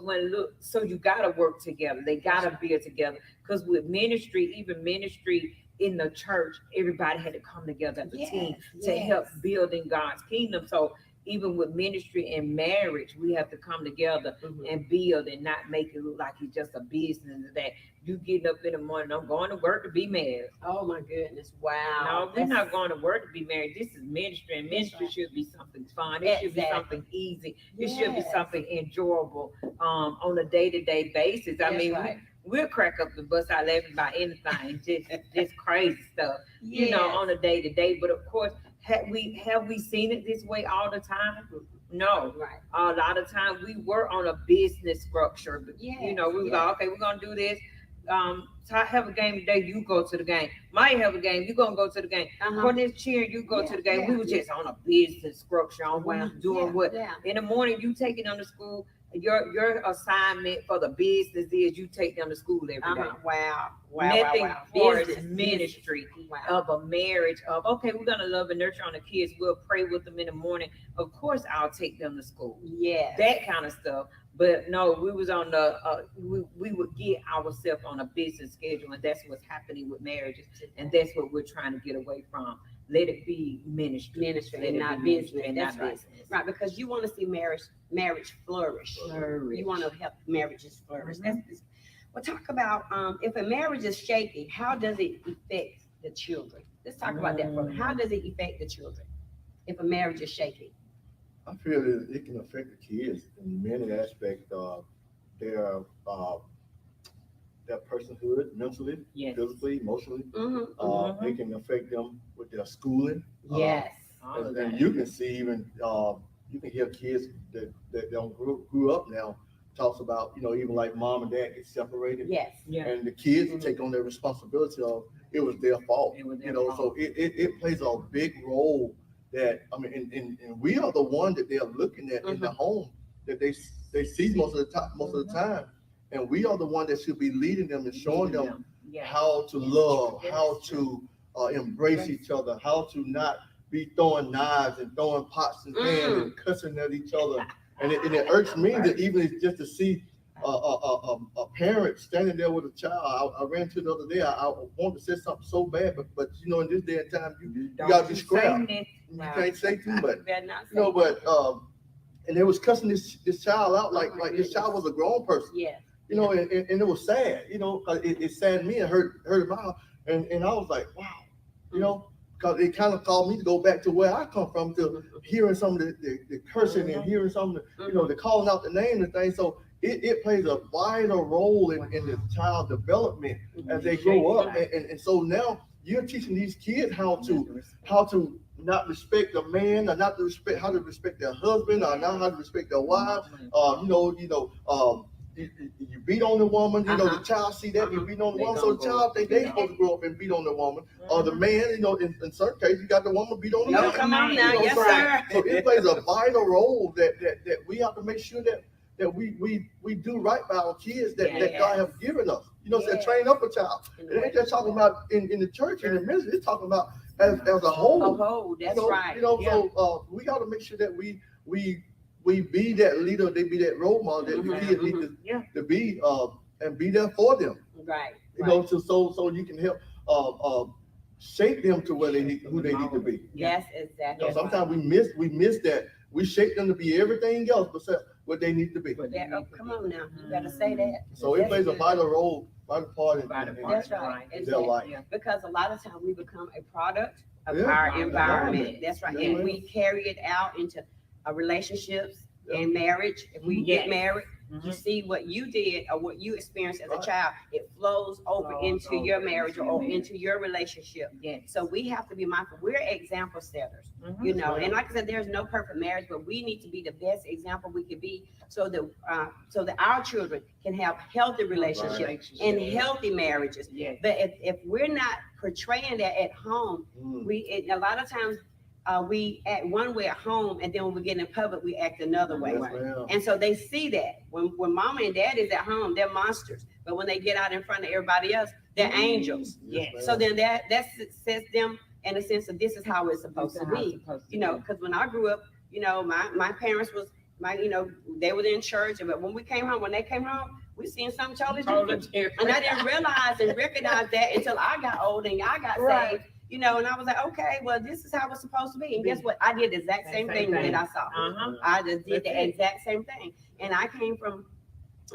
so you gotta work together. They gotta be together. Because with ministry, even ministry in the church, everybody had to come together as a team to help building God's kingdom. So even with ministry and marriage, we have to come together and build and not make it look like it's just a business that you getting up in the morning, I'm going to work to be married. Oh my goodness. Wow. No, we're not going to work to be married. This is ministry, and ministry should be something fun. It should be something easy. It should be something enjoyable on a day-to-day basis. I mean, we'll crack up and bust out laughing about anything, just crazy stuff, you know, on a day-to-day. But of course, have we seen it this way all the time? No. Right. A lot of times we were on a business structure. But, you know, we were like, okay, we're going to do this. Ty have a game today, you go to the game. Might have a game, you gonna go to the game. Courtney's cheering, you go to the game. We were just on a business structure on doing what. In the morning, you taking them to school. Your assignment for the business is you take them to school every day. Nothing for ministry of a marriage of, okay, we're gonna love and nurture on the kids. We'll pray with them in the morning. Of course, I'll take them to school. That kind of stuff. But no, we was on the we would get ourselves on a business schedule, and that's what's happening with marriages, and that's what we're trying to get away from. Let it be ministry and not business. That's right, because you want to see marriage flourish. You want to help marriages flourish. Well, talk about if a marriage is shaky, how does it affect the children? Let's talk about that for a minute. How does it affect the children if a marriage is shaky? I feel that it can affect the kids in many aspects of their personhood, mentally, physically, emotionally. It can affect them with their schooling. And you can see even you can hear kids that don't grew up now talks about, you know, even like mom and dad get separated. And the kids take on their responsibility of it was their fault. So it plays a big role. That I mean, and we are the one that they're looking at in the home that they see most of the time, and we are the one that should be leading them and showing them how to love, how to embrace each other, how to not be throwing knives and throwing pots and pans and cussing at each other. And it irks me that even just to see a parent standing there with a child. I ran to the other day. I wanted to say something so bad, but you know, in this day and time, you gotta be scrapped. You can't say too much. You know, but and they was cussing this child out like this child was a grown person. You know, and it was sad. You know, it saddened me and hurt my heart. And I was like, wow. You know, because it kind of caused me to go back to where I come from, to hearing some of the cursing and hearing some of the, you know, the calling out the name and things. So it plays a vital role in the child development as they grow up. And so now you're teaching these kids how to not respect a man, or not to respect how to respect their husband, or not how to respect their wife. you beat on the woman, you know, Uh-huh. the child see that, you beat on the They woman, so gonna the child think they supposed to grow up and beat on the woman, or the man, you know, in certain cases, you got the woman beat on the No, man. come on now, You know, yes, so- sir. So it plays a vital role that we have to make sure that we do right by our kids that God has given us. You know, Yes. train up a child. It ain't just talking about in the church, in the ministry, it's talking about as a whole. Oh, that's right. You know, Yeah. so we got to make sure that we be that leader, they be that role model that the Mhm, kids need to be, and be there for them. Right. You know, so you can help shape them to where who they need to be. That's exactly. Because sometimes we miss that. We shape them to be everything else but what they need to be. Yeah, oh, come on now, you better say that. So it That's plays a good. vital role, vital part in That's right. their Exactly. life. Because a lot of times we become a product of Yeah, our environment. environment. That's right. Yeah, And ma'am. we carry it out into relationships Yeah. and marriage. If we get Yes. married, Mhm. you see what you did or what you experienced as a Right. child, it flows over Flows into your over marriage into or your into your relationship. Yes. So we have to be mindful. We're example setters, Mhm. you know. Right. And like I said, there's no perfect marriage, but we need to be the best example we could be, so that our children can have healthy relationships and healthy marriages. Yes. But if we're not portraying that at home, a lot of times we act one way at home, and then when we get in public, we act another way. Yes, ma'am. And so they see that when mama and dad is at home, they're monsters. But when they get out in front of everybody else, they're angels. Yes. So then that sets them in a sense of this is how it's supposed to be. You know, because when I grew up, you know, my parents was they were in church, but when they came home, we seen something totally different. And I didn't realize and recognize that until I got old and I got Right. saved. You know, and I was like, okay, well, this is how it's supposed to be. And guess what? I did the exact same thing that I saw. Uh-huh. I just did That's the it. exact same thing. And I came from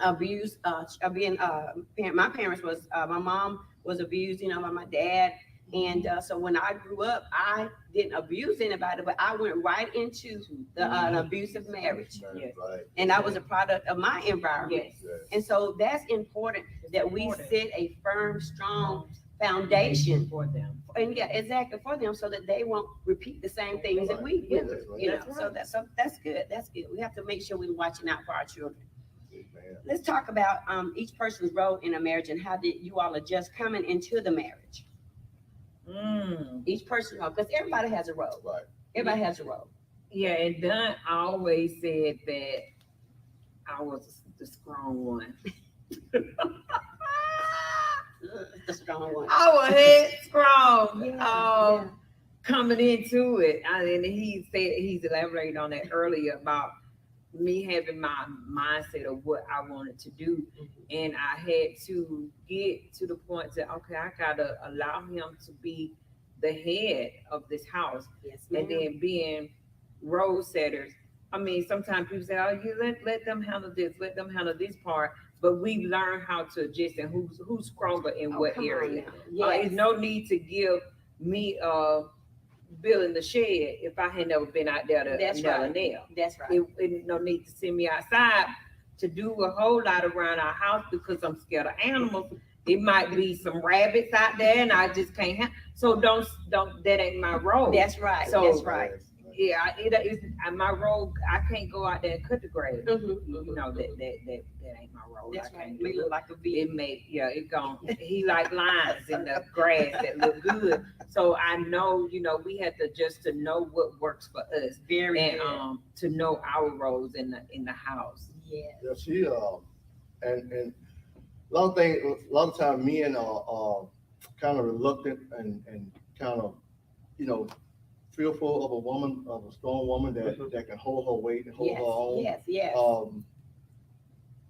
abuse, my parents was, my mom was abused, you know, by my dad. And so when I grew up, I didn't abuse anybody, but I went right into an abusive marriage. Yes. Right. And I was a product of my environment. Yes. Yes. And so that's important that we set a firm, strong foundation for them. and yeah, exactly for them, so that they won't repeat the same things that we Right. do. That's right. You know, That's so that's good. That's good. We have to make sure we're watching out for our children. Amen. Let's talk about each person's role in a marriage and how did you all adjust coming into the marriage. Each person, because everybody has a role. Right. Everybody has a role. Yeah, and Dunn always said that I was the strong one. The strong one. I was headstrong. Yeah, Coming into it, and he's elaborated on that earlier about me having my mindset of what I wanted to do, and I had to get to the point that okay, I gotta allow him to be the head of this house, Yes, and ma'am. then being role setters. I mean, sometimes people say, "Oh, you let them handle this, let them handle this part," but we learn how to adjust and who's stronger in Oh, what come on area. now. Yes. There's no need to give me building the shed if I had never been out there to That's nail a right. nail. That's right. It no need to send me outside to do a whole lot around our house because I'm scared of animals. It might be some rabbits out there and I just can't have. So don't that ain't my role. That's right. So- That's right. Yeah, it is my role. I can't go out there and cut the grass. Mhm, You mhm. know that ain't my role. That's I right. can't Make do it it. look like a It V. make it gone. He like lines in the grass that look good. So I know, we have to just to know what works for us Very and good. to know our roles in the house. Yeah. Yeah, she and a lot of times men are kind of reluctant and kind of fearful of a strong woman that can hold her weight and hold her own. Yes.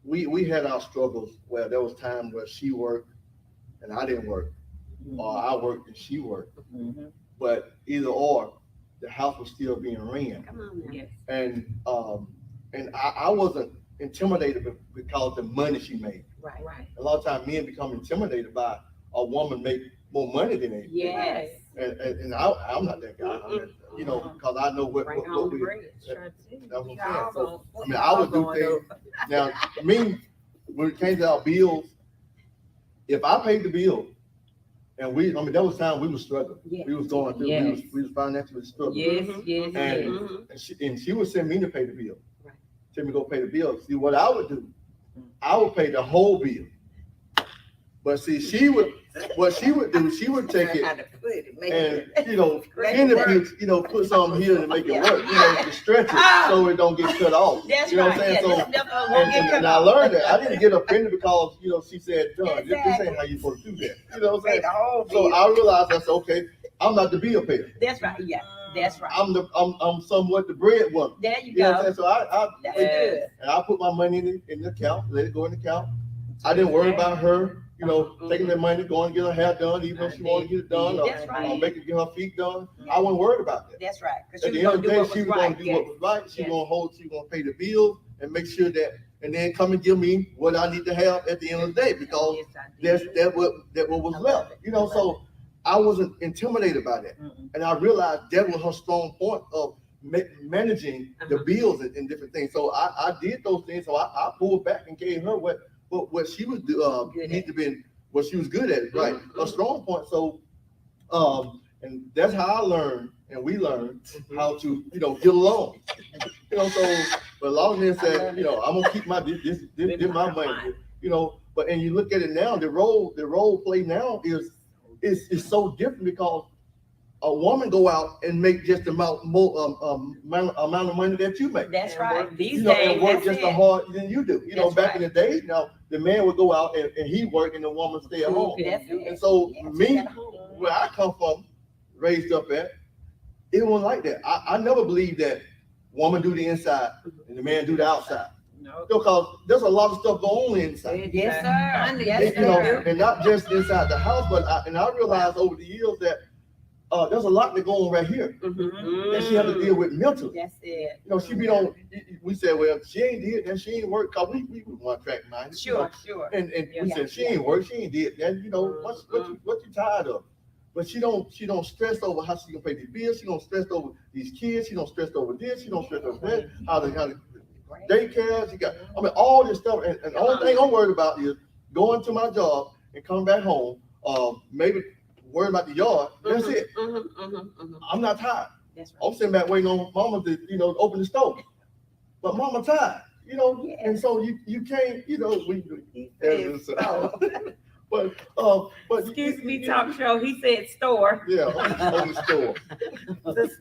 We had our struggles where there was time where she worked and I didn't work, or I worked and she worked. Mhm. But either or, the house was still being ran. Come on now. Yes. And I wasn't intimidated because of the money she made. Right. Right. A lot of times men become intimidated by a woman make more money than they do. Yes. And I'm not that guy. Because I know what Bring home the we. bread. Trying to see. That's what I'm We saying. all So, going- I we mean, I all would do going things. up. Now, me, when it came to our bills, if I paid the bill, and there was time we was struggling. Yes. We was going through. Yes. We was financially struggling. Yes, Mhm. yes, And- yes. And she would send me to pay the bill. Right. Tell me to go pay the bill. See what I would do. I would pay the whole bill. But see, what she would do, she would take it How to put it, make and, it. you know, Make in it the work. pitch, you know, put something here to make it work, you know, to stretch it so it don't get cut off. That's You know right. what I'm saying? Yeah, So, this definitely won't get cut and I off. learned that. I didn't get offended because, you know, she said, John, this Exactly. ain't how you supposed to do that. You know what I'm Pay saying? the whole So bill. I realized, I said, okay, I'm not the bill payer. That's right. Yeah, that's right. I'm somewhat the breadwinner. There you You know what I'm go. saying? So I That's Yeah. good. and I put my money in the account, let it go in the account. I didn't worry about her, you know, taking that money, going to get her hair done, even if she wanted to get it done, That's or right. get her feet done. I wasn't worried about that. That's right. Because At she the was end gonna of the do day, what was she was right. gonna do what was right. She Yes. gonna pay the bills and make sure that, and then come and give me what I need to have at the end of the day, because Yes, I did. that what was I love left. it. You know, so I wasn't intimidated by that. Mm-mm. And I realized that was her strong point of managing the bills and different things. So I did those things. So I pulled back and gave her what she was Good need at. to be, what she was good at, right? Mhm. A strong point. So and that's how I learned, and we learned how to, you know, get along. You know, so but long as I love said, you know, I'm gonna keep my this my money. Fine. You know, but and you look at it now, the role play now is so different, because a woman go out and make just the amount of money that you make. That's And right. work, These You know, days, and work that's just it. as hard than you do. You know, That's back right. in the day, now the man would go out and he work and the woman stay at home. That's it. And so Yeah, me, she got a home. where I come from, raised up at, it wasn't like that. I never believed that woman do the inside and the man do the outside. No. Because there's a lot of stuff going on inside. Yes, sir. I Yes, need You know, sir. and not just inside the house, but I realized over the years that there's a lot that go on right here that she had to deal with mentally. That's it. You know, she be on. We said, well, she ain't did that. She ain't work. Cause we want track mind. Sure, sure. And we Yeah. said she ain't work. She ain't did that. You know, what you tired of? But she don't stress over how she gonna pay these bills. She don't stress over these kids. She don't stress over this. She don't stress over that. How to daycare. She got. I mean, all this stuff. And the only thing I'm worried about is going to my job and coming back home. Maybe worry about the yard. That's it. I'm not tired. That's right. I'm sitting back waiting on mama to, you know, open the stove. But mama tired, you know, Yes. and so you can't, you know, but Excuse me, talk show. He said store. yeah, on the store.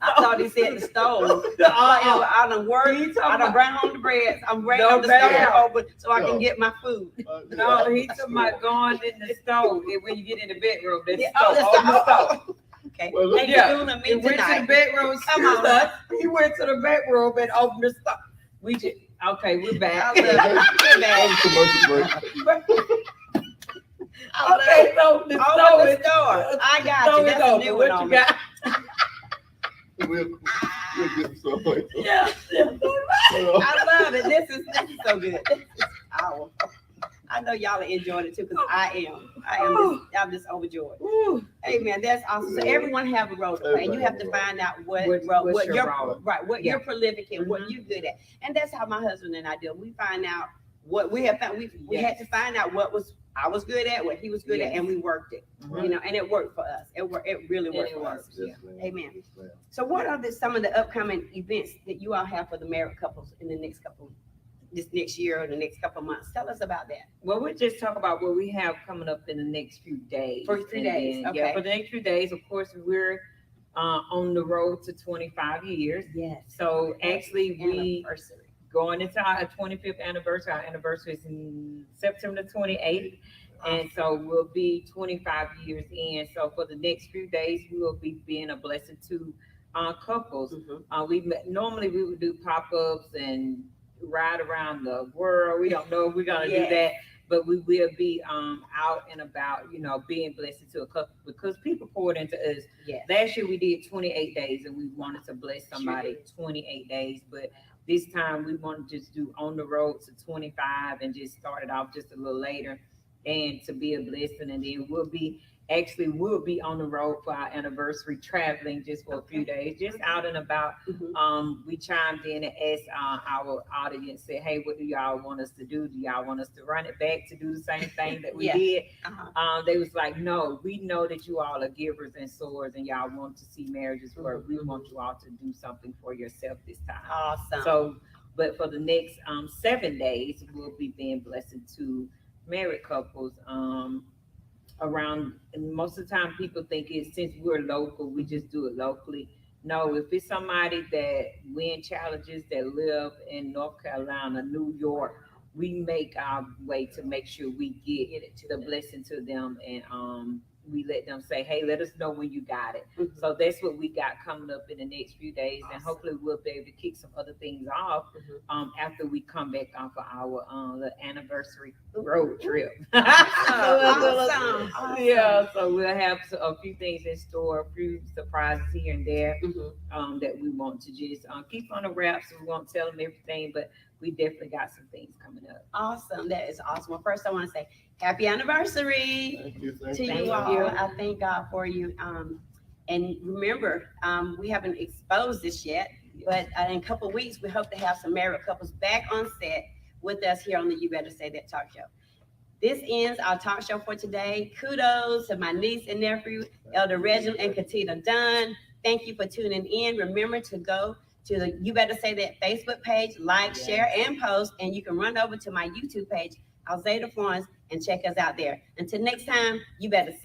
I thought he said the stove. I done worked. I done brought home the bread. I'm ready No on the stove bad. open so I can No. get my food. No, he's talking about going in the stove. And when you get in the bedroom, that's Yeah, the stove. the On the stove. stove. Okay. Well, look, Thank yeah. you for doing He me went to the tonight. bedroom. Come Excuse on. us. He went to the bedroom and opened the stove. We just okay. We're I back. love it. Good man. commercial break. Okay, so the Open stove the is store. I got stove you. is That's a open. new What one you on me. got? We'll get some later. Yeah. I love it. This is so good. This is powerful. I know y'all are enjoying it too, because I'm just overjoyed. Ooh. Hey man, that's awesome. So everyone have a role to play, and you have to find out what What's your you're role? right, what Yeah. you're prolific in, what you're good at, and that's how my husband and I do. We find out what we have found. We had to find out what I was good at, what he was good at, Yes. and we worked it. You know, and it worked for us. It really worked for us. Yes, ma'am. Amen. Yes, ma'am. So, what are some of the upcoming events that you all have for the married couples in the this next year or the next couple of months? Tell us about that. Well, we'll just talk about what we have coming up in the next few days. For 3 And days, then, okay. Yeah, for the next few days, of course, we're on the road to 25 years. Yes. So actually, we Anniversary. going into our 25th anniversary. Our anniversary is in September 28th. And so we'll be 25 years in. So for the next few days, we will be being a blessing to couples. Normally we would do pop-ups and ride around the world. We don't know if we're gonna do Yes. that, but we will be out and about, you know, being blessed to a couple, because people poured into us. Yes. Last year we did 28 days and we wanted to bless somebody Sure. 28 days, but this time we want to just do on the road to 25 and just start it off just a little later and to be a blessing. And then we'll be on the road for our anniversary, traveling just for a few days, just out and about. We chimed in and asked our audience, said, hey, what do y'all want us to do? Do y'all want us to run it back to do the same thing that we Yeah. did? Uh-huh. They was like, no, we know that you all are givers and sowers and y'all want to see marriages work. We want you all to do something for yourself this time. Awesome. So But for the next 7 days, we'll be being blessing to married couples. Around, and most of the time people think it's since we're local, we just do it locally. No, if it's somebody that win challenges that live in North Carolina, New York, we make our way to make sure we get it to the blessing to them, and we let them say, hey, let us know when you got it. Mhm. So that's what we got coming up in the next few days, and Awesome. hopefully we'll be able to kick some other things off Mhm. after we come back off of our the anniversary road trip. Awesome. Yeah, so we'll have a few things in store, a few surprises here and there Mhm. that we want to just keep on the wraps. We won't tell them everything, but we definitely got some things coming up. Awesome. That is awesome. Well, first I want to say happy anniversary Thank you, to thank you you. Thank all. you. I thank God for you. And remember, we haven't exposed this yet, but in a couple of weeks, we hope to have some married couples back on set with us here on the You Better Say That Talk Show. This ends our talk show for today. Kudos to my niece and nephew, Elder Reginald and Katina Dunn. Thank you for tuning in. Remember to go to the You Better Say That Facebook page, like, share, and post. And you can run over to my YouTube page, Alzata Florence, and check us out there. Until next time, you better say